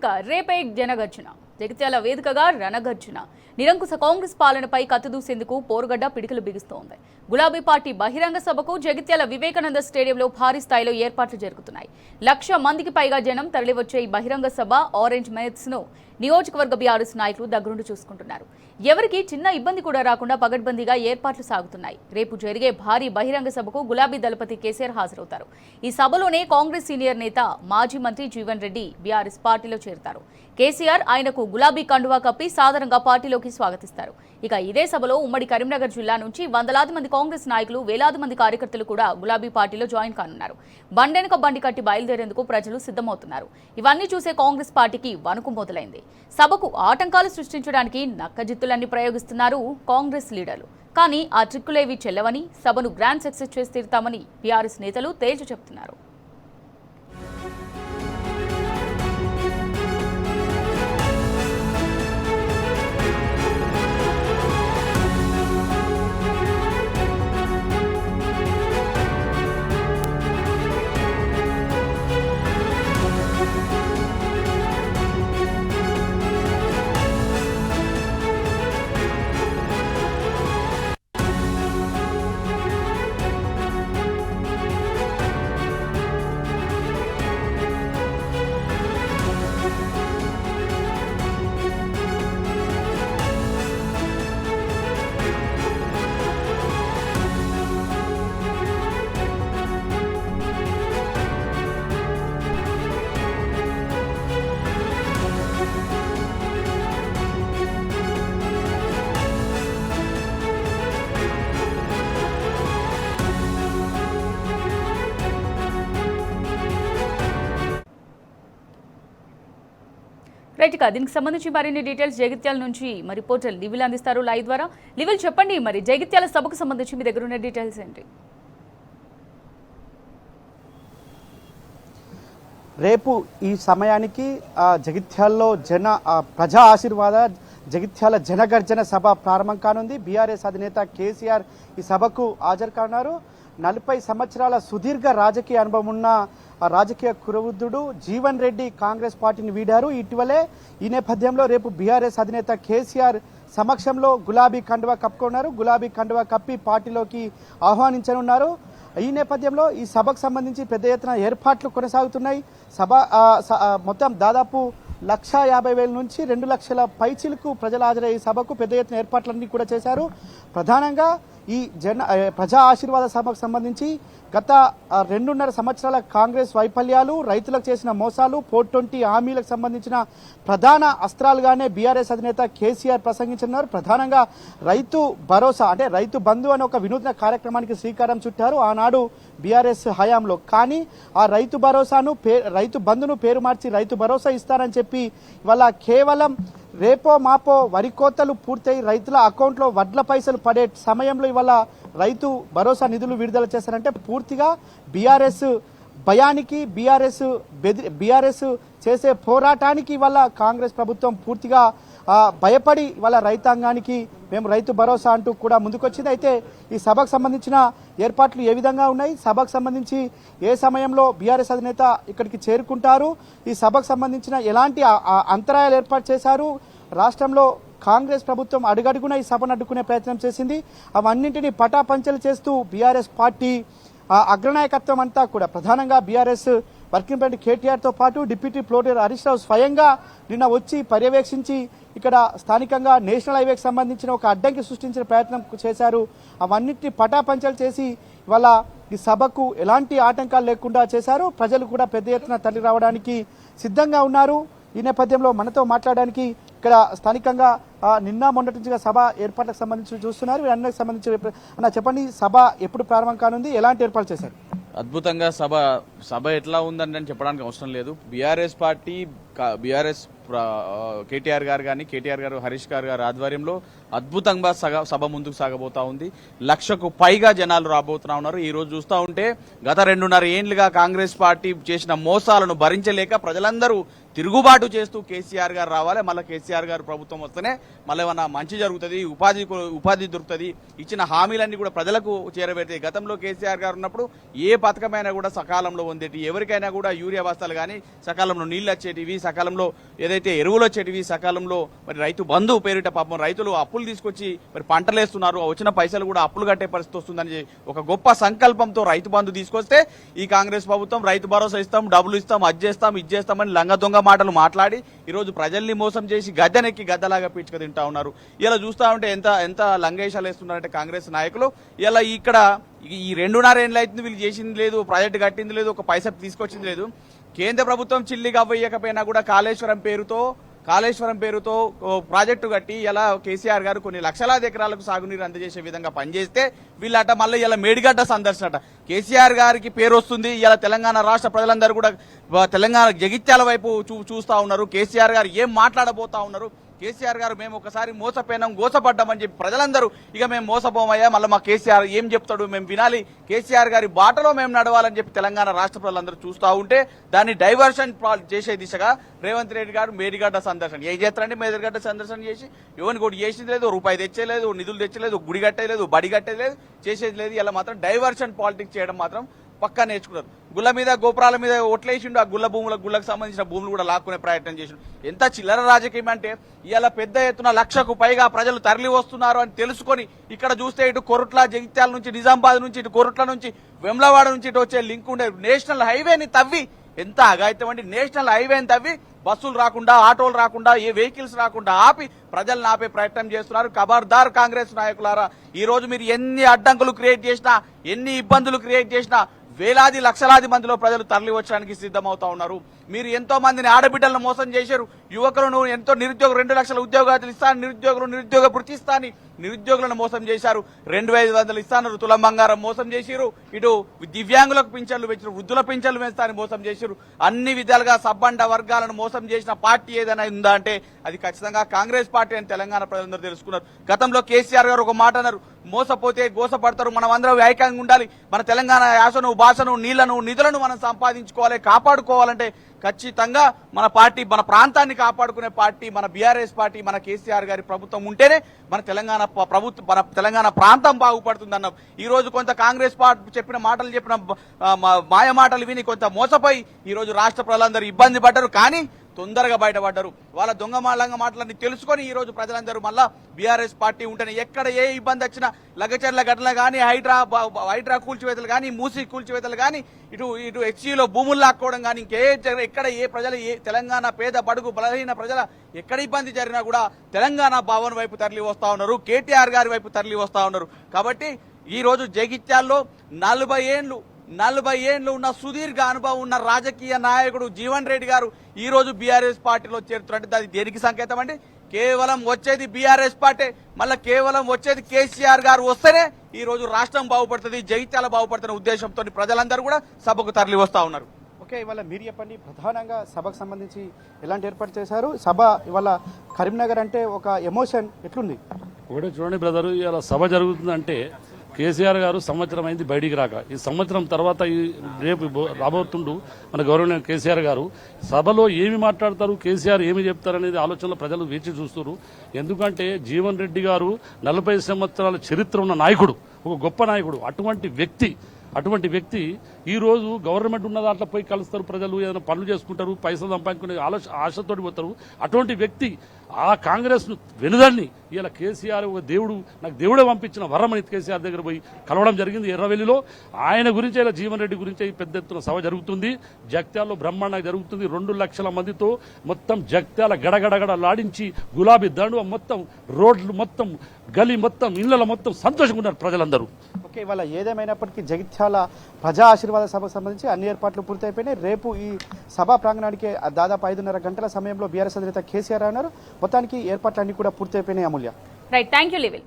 Right రేపే జనగర్జన జగిత్యాల వేదికగా రణగర్జన నిరంకుశ కాంగ్రెస్ పాలనపై కత్తిదూసేందుకు పోరుగడ్డ పిడికిలు బిగిస్తోంది. గులాబీ పార్టీ బహిరంగ సభకు జగిత్యాల వివేకానంద స్టేడియంలో భారీ స్థాయిలో ఏర్పాట్లు జరుగుతున్నాయి. 1,00,000 మందికి పైగా జనం తరలివచ్చే ఈ బహిరంగ సభ ఆరెంజ్ మెయిట్స్ ను నియోజకవర్గ బీఆర్ఎస్ నాయకులు దగ్గరుండి చూసుకుంటున్నారు. ఎవరికి చిన్న ఇబ్బంది కూడా రాకుండా పగడ్బందీగా ఏర్పాట్లు సాగుతున్నాయి. రేపు జరిగే భారీ బహిరంగ సభకు గులాబీ దళపతి కేసీఆర్ హాజరవుతారు. ఈ సభలోనే కాంగ్రెస్ సీనియర్ నేత మాజీ మంత్రి జీవన్ రెడ్డి బీఆర్ఎస్ పార్టీలో చేరతారు. కేసీఆర్ ఆయనకు గులాబీ కండువా కప్పి సాధారణంగా పార్టీలోకి స్వాగతిస్తారు. ఇక ఇదే సభలో ఉమ్మడి కరీంనగర్ జిల్లా నుంచి వందలాది మంది కాంగ్రెస్ నాయకులు, వేలాది మంది కార్యకర్తలు కూడా గులాబీ పార్టీలో జాయిన్ కానున్నారు. బండెనక బండి కట్టి బయలుదేరేందుకు ప్రజలు సిద్ధమవుతున్నారు. ఇవన్నీ చూసే కాంగ్రెస్ పార్టీకి వణుకు మొదలైంది. సభకు ఆటంకాలు సృష్టించడానికి నక్కజిత్తులన్నీ ప్రయోగిస్తున్నారు కాంగ్రెస్ లీడర్లు. కానీ ఆ ట్రిక్కులేవి చెల్లవని, సభను గ్రాండ్ సక్సెస్ చేసి తీరుతామని బీఆర్ఎస్ నేతలు తేల్చి చెబుతున్నారు. రైట్ దీనికి సంబంధించి మరిన్ని డీటెయిల్స్ జగిత్యాల నుంచి మరి రిపోర్టర్ లివిల్ అందిస్తారు లైవ్ ద్వారా. లివిల్ చెప్పండి, మరి జగిత్యాల సభకు సంబంధించి మీ దగ్గర ఉన్న డీటెయిల్స్ ఏంటి? రేపు ఈ సమయానికి జగిత్యాల్లో ప్రజా ఆశీర్వాద జగిత్యాల జనగర్జన సభ ప్రారంభం కానుంది. బీఆర్ఎస్ అధినేత కేసీఆర్ ఈ సభకు హాజరు కానున్నారు. 40 సంవత్సరాల సుదీర్ఘ రాజకీయ అనుభవం ఉన్న రాజకీయ కురవృద్ధుడు జీవన్ రెడ్డి కాంగ్రెస్ పార్టీని వీడారు. ఇటీవలే ఈ నేపథ్యంలో రేపు బీఆర్ఎస్ అధినేత కేసీఆర్ సమక్షంలో గులాబీ కండువా కప్పుకున్నారు. గులాబీ కండువా కప్పి పార్టీలోకి ఆహ్వానించనున్నారు. ఈ నేపథ్యంలో ఈ సభకు సంబంధించి పెద్ద ఎత్తున ఏర్పాట్లు కొనసాగుతున్నాయి. సభ మొత్తం దాదాపు 1,50,000 నుంచి 2 లక్షల పైచిలకు ప్రజలు హాజరయ్యే సభకు పెద్ద ఎత్తున ఏర్పాట్లన్నీ కూడా చేశారు. ప్రధానంగా ఈ ప్రజా ఆశీర్వాద సభకు సంబంధించి గత 2.5 సంవత్సరాల కాంగ్రెస్ వైఫల్యాలు, రైతులకు చేసిన మోసాలు, 420 హామీలకు సంబంధించిన ప్రధాన అస్త్రాలుగానే బీఆర్ఎస్ అధినేత కేసీఆర్ ప్రసంగించున్నారు. ప్రధానంగా రైతు భరోసా అంటే రైతు బంధు అనే ఒక వినూత్న కార్యక్రమానికి శ్రీకారం చుట్టారు ఆనాడు బీఆర్ఎస్ హయాంలో. కానీ ఆ రైతు భరోసాను రైతు బంధును పేరు మార్చి రైతు భరోసా ఇస్తారని చెప్పి ఇవాళ కేవలం రేపో మాపో వరి కోతలు పూర్తయి రైతుల అకౌంట్లో వడ్ల పైసలు పడే సమయంలో ఇవాళ రైతు భరోసా నిధులు విడుదల చేశారంటే పూర్తిగా బీఆర్ఎస్ భయానికి, బీఆర్ఎస్ చేసే పోరాటానికి ఇవాళ కాంగ్రెస్ ప్రభుత్వం పూర్తిగా భయపడి ఇవాళ రైతాంగానికి మేము రైతు భరోసా అంటూ కూడా ముందుకొచ్చింది. అయితే ఈ సభకు సంబంధించిన ఏర్పాట్లు ఏ విధంగా ఉన్నాయి, సభకు సంబంధించి ఏ సమయంలో బీఆర్ఎస్ అధినేత ఇక్కడికి చేరుకుంటారు, ఈ సభకు సంబంధించిన ఎలాంటి అంతరాయాలు ఏర్పాటు చేశారు, రాష్ట్రంలో కాంగ్రెస్ ప్రభుత్వం అడుగడుగున ఈ సభను అడ్డుకునే ప్రయత్నం చేసింది, అవన్నింటినీ పటాపంచలు చేస్తూ బీఆర్ఎస్ పార్టీ అగ్రనాయకత్వం అంతా కూడా ప్రధానంగా బీఆర్ఎస్ వర్కింగ్ ప్రెసిడెంట్ కేటీఆర్తో పాటు డిప్యూటీ ఫ్లోటర్ హరీష్ రావు స్వయంగా నిన్న వచ్చి పర్యవేక్షించి ఇక్కడ స్థానికంగా నేషనల్ హైవేకి సంబంధించిన ఒక అడ్డంకి సృష్టించిన ప్రయత్నం చేశారు. అవన్నిటిని పటాపంచలు చేసి ఇవాళ ఈ సభకు ఎలాంటి ఆటంకాలు లేకుండా చేశారు. ప్రజలు కూడా పెద్ద ఎత్తున తరలి రావడానికి సిద్ధంగా ఉన్నారు. ఈ నేపథ్యంలో మనతో మాట్లాడడానికి ఇక్కడ స్థానికంగా నిన్న మొన్నటి నుంచి సభ ఏర్పాట్లకు సంబంధించి చూస్తున్నారు. వీరన్నిటికి సంబంధించి అన్న చెప్పండి, సభ ఎప్పుడు ప్రారంభం కానుంది, ఎలాంటి ఏర్పాట్లు చేశారు? అద్భుతంగా సభ ఎట్లా ఉందని చెప్పడానికి అవసరం లేదు. బీఆర్ఎస్ పార్టీ, బీఆర్ఎస్ కేటీఆర్ గారు కానీ కేటీఆర్ గారు హరీష్ గారు ఆధ్వర్యంలో అద్భుతంగా సభ ముందుకు సాగబోతా ఉంది. 1,00,000కు పైగా జనాలు రాబోతున్నా ఉన్నారు. ఈ రోజు చూస్తూ ఉంటే గత 2.5 ఏళ్లుగా కాంగ్రెస్ పార్టీ చేసిన మోసాలను భరించలేక ప్రజలందరూ తిరుగుబాటు చేస్తూ కేసీఆర్ గారు రావాలి, మళ్ళీ కేసీఆర్ గారు ప్రభుత్వం వస్తేనే మళ్ళీ ఏమన్నా మంచి జరుగుతుంది, ఉపాధి దొరుకుతుంది, ఇచ్చిన హామీలన్నీ కూడా ప్రజలకు చేరబెడతాయి. గతంలో కేసీఆర్ గారు ఉన్నప్పుడు ఏ పథకమైనా కూడా సకాలంలో పొందేటి, ఎవరికైనా కూడా యూరియా బస్తాలు కానీ సకాలంలో నీళ్లు వచ్చేటివి, సకాలంలో ఏదైతే ఎరువులు వచ్చేటివి సకాలంలో మరి రైతు బంధు పేరిట పాపం రైతులు అప్పులు తీసుకొచ్చి మరి పంటలు వేస్తున్నారు, వచ్చిన పైసలు కూడా అప్పులు కట్టే పరిస్థితి వస్తుందని ఒక గొప్ప సంకల్పంతో రైతు బంధు తీసుకొస్తే ఈ కాంగ్రెస్ ప్రభుత్వం రైతు భరోసా ఇస్తాం, డబ్బులు ఇస్తాం, అది చేస్తాం, ఇది చేస్తామని లంగ దొంగ మాటలు మాట్లాడి ఈరోజు ప్రజల్ని మోసం చేసి గద్దెనెక్కి గద్దలాగా పీచుక తింటా ఉన్నారు. ఇలా చూస్తా ఉంటే ఎంత లంగేషాలు వేస్తున్నారంటే కాంగ్రెస్ నాయకులు. ఇలా ఇక్కడ ఈ 2.5 ఏళ్ళు అవుతుంది, వీళ్ళు చేసింది లేదు, ప్రాజెక్టు కట్టింది లేదు, ఒక పైసా తీసుకొచ్చింది లేదు. కేంద్ర ప్రభుత్వం చిల్లిగా అవ్వకపోయినా కూడా కాళేశ్వరం పేరుతో ప్రాజెక్టు కట్టి ఇలా కేసీఆర్ గారు కొన్ని లక్షలాది ఎకరాలకు సాగునీరు అందజేసే విధంగా పనిచేస్తే వీళ్ళట మళ్ళీ ఇలా మేడిగడ్డ సందర్శనట. కేసీఆర్ గారికి పేరు వస్తుంది, ఇలా తెలంగాణ రాష్ట్ర ప్రజలందరూ కూడా తెలంగాణ జగిత్యాల వైపు చూస్తా ఉన్నారు. కేసీఆర్ గారు ఏం మాట్లాడబోతా ఉన్నారు, కేసీఆర్ గారు మేము ఒకసారి మోసపోయినాం, గోసపడ్డామని చెప్పి ప్రజలందరూ ఇక మేము మోసపోమయ్యా, మళ్ళీ మా కేసీఆర్ ఏం చెప్తాడు మేము వినాలి, కేసీఆర్ గారి బాటలో మేము నడవాలని చెప్పి తెలంగాణ రాష్ట్ర ప్రజలందరూ చూస్తూ ఉంటే దాన్ని డైవర్షన్ చేసే దిశగా రేవంత్ రెడ్డి గారు మేడిగడ్డ సందర్శన ఏం చేస్తారండి? మేడిగడ్డ సందర్శన చేసి ఎవరిని కూడా చేసేది లేదు, రూపాయి తెచ్చేలేదు, నిధులు తెచ్చలేదు, గుడి కట్టేలేదు, బడి కట్టేది చేసేది లేదు. ఇలా మాత్రం డైవర్షన్ పాలిటిక్స్ చేయడం మాత్రం పక్కా నేర్చుకున్నారు. గుళ్ళ మీద గోపురాల మీద ఒట్లేసిండు, ఆ గుళ్ళకు సంబంధించిన భూములు కూడా లాక్కునే ప్రయత్నం చేసిండు. ఎంత చిల్లర రాజకీయం అంటే ఇలా పెద్ద ఎత్తున 1,00,000కు పైగా ప్రజలు తరలి వస్తున్నారు అని తెలుసుకొని ఇక్కడ చూస్తే ఇటు కొరుట్ల జగిత్యాల నుంచి, నిజామాబాద్ నుంచి, ఇటు కొరుట్ల నుంచి, వెమ్లవాడ నుంచి ఇటు వచ్చే లింక్ ఉండే నేషనల్ హైవేని తవ్వి, ఎంత అఘాయితం అండి, నేషనల్ హైవేని తవ్వి బస్సులు రాకుండా, ఆటోలు రాకుండా, ఏ వెహికల్స్ రాకుండా ఆపి ప్రజలను ఆపే ప్రయత్నం చేస్తున్నారు. ఖబర్దార్ కాంగ్రెస్ నాయకులారా, ఈ రోజు మీరు ఎన్ని అడ్డంకులు క్రియేట్ చేసినా, ఎన్ని ఇబ్బందులు క్రియేట్ చేసినా వేలాది లక్షలాది మందిలో ప్రజలు తరలి వచ్చడానికి సిద్ధమవుతా ఉన్నారు. మీరు ఎంతో మందిని ఆడబిడ్డలను మోసం చేశారు. యువకులను ఎంతో 2 లక్షల ఉద్యోగాలు ఇస్తాను, నిరుద్యోగ వృత్తి ఇస్తాను నిరుద్యోగులను మోసం చేశారు. 2,500 ఇస్తాను తులం బంగారం మోసం చేసిరు. ఇటు దివ్యాంగులకు పింఛన్లు పెంచారు, వృద్ధుల పింఛన్లు పెంచుతారని మోసం చేశారు. అన్ని విధాలుగా సబ్బండ వర్గాలను మోసం చేసిన పార్టీ ఏదైనా ఉందా అంటే అది ఖచ్చితంగా కాంగ్రెస్ పార్టీ అని తెలంగాణ ప్రజలందరూ తెలుసుకున్నారు. గతంలో కేసీఆర్ గారు ఒక మాట అన్నారు, మోసపోతే గోసపడతారు, మనం అందరం ఐక్యంగా ఉండాలి, మన తెలంగాణ యాసను, భాషను, నీళ్లను, నిధులను మనం సంపాదించుకోవాలి, కాపాడుకోవాలంటే ఖచ్చితంగా మన పార్టీ, మన ప్రాంతాన్ని కాపాడుకునే పార్టీ మన బీఆర్ఎస్ పార్టీ, మన కేసీఆర్ గారి ప్రభుత్వం ఉంటేనే మన తెలంగాణ ప్రభుత్వం, మన తెలంగాణ ప్రాంతం బాగుపడుతుందన్నాం. ఈ రోజు కొంత కాంగ్రెస్ పార్టీ చెప్పిన మాయ మాటలు విని కొంత మోసపోయి ఈ రోజు రాష్ట్ర ప్రజలందరూ ఇబ్బంది పడ్డారు. కానీ తొందరగా బయటపడ్డారు. వాళ్ళ దొంగ మాటలన్నీ తెలుసుకొని ఈ రోజు ప్రజలందరూ మళ్ళా బీఆర్ఎస్ పార్టీ ఉంటేనే ఎక్కడ ఏ ఇబ్బంది వచ్చినా, లగచర్ల ఘటనలు కానీ, హైడ్రా కూల్చివేతలు కానీ, మూసీ కూల్చివేతలు కానీ, ఇటు హెచ్సీలో భూములు లాక్కోవడం కానీ, ఎక్కడ ఏ ప్రజలు, ఏ తెలంగాణ పేద బడుగు బలహీన ప్రజల ఎక్కడ ఇబ్బంది జరిగినా కూడా తెలంగాణ భవన్ వైపు తరలి వస్తా ఉన్నారు, కేటీఆర్ గారి వైపు తరలి వస్తా ఉన్నారు. కాబట్టి ఈ రోజు జగిత్యాల్లో 40 ఏళ్లు ఉన్న సుదీర్ఘ అనుభవం ఉన్న రాజకీయ నాయకుడు జీవన్ రెడ్డి గారు ఈ రోజు బీఆర్ఎస్ పార్టీలో చేరుతున్నట్టు అది దేనికి సంకేతం అండి? కేవలం వచ్చేది బీఆర్ఎస్ పార్టీ, మళ్ళీ కేవలం వచ్చేది కేసీఆర్ గారు వస్తేనే ఈ రోజు రాష్ట్రం బాగుపడుతుంది, జగిత్యాల బాగుపడుతున్న ఉద్దేశంతో ప్రజలందరూ కూడా సభకు తరలి వస్తా ఉన్నారు. ఓకే, ఇవాళ మీరు చెప్పండి, ప్రధానంగా సభకు సంబంధించి ఎలాంటి ఏర్పాటు చేశారు? సభ ఇవాళ కరీంనగర్ అంటే ఒక ఎమోషన్ ఎట్లుంది? ఒకటే చూడండి బ్రదర్, ఇలా సభ జరుగుతుందంటే కేసీఆర్ గారు సంవత్సరం అయింది బయటికి రాక, ఈ సంవత్సరం తర్వాత రేపు రాబోతుండు మన గౌరవనీయ కేసీఆర్ గారు. సభలో ఏమి మాట్లాడతారు, కేసీఆర్ ఏమి చెప్తారనేది ఆలోచనలో ప్రజలు వేచి చూస్తున్నారు. ఎందుకంటే జీవన్ రెడ్డి గారు 40 సంవత్సరాల చరిత్ర ఉన్న నాయకుడు, ఒక గొప్ప నాయకుడు. అటువంటి వ్యక్తి ఈ రోజు గవర్నమెంట్ ఉన్న దాంట్లో పోయి కలుస్తారు, ప్రజలు ఏదైనా పనులు చేసుకుంటారు, పైసలు సంపాదించుకునే ఆశతోటి పోతారు. అటువంటి వ్యక్తి ఆ కాంగ్రెస్ ను వెనుదండి ఇలా కేసీఆర్ ఒక దేవుడు, నాకు దేవుడే పంపించిన వరం అని కేసీఆర్ దగ్గర పోయి కలవడం జరిగింది ఎర్రవెల్లిలో. ఆయన గురించి ఇలా జీవన్ రెడ్డి గురించి పెద్ద ఎత్తున సభ జరుగుతుంది. జగిత్యాలలో బ్రహ్మాండంగా జరుగుతుంది. 2 లక్షల మందితో మొత్తం జగిత్యాల గడగడగడలాడించి గులాబీ దండు మొత్తం, రోడ్లు మొత్తం, గలీ మొత్తం, ఇళ్లలో మొత్తం సంతోషంగా ఉన్నారు ప్రజలందరూ. ఓకే, ఇవాళ ఏదేమైనప్పటికీ జగిత్యాల ప్రజా ఆశీర్వాద సభకు సంబంధించి అన్ని ఏర్పాట్లు పూర్తయిపోయినాయి. రేపు ఈ సభా ప్రాంగణానికి దాదాపు 5:30 గంటల సమయంలో బీఆర్ఎస్ అధినేత కేసీఆర్ అన్నారు. మొత్తానికి ఏర్పాట్లన్నీ కూడా పూర్తయిపోయినాయి. అమూల్య, రైట్, థ్యాంక్ యూ లివిల్.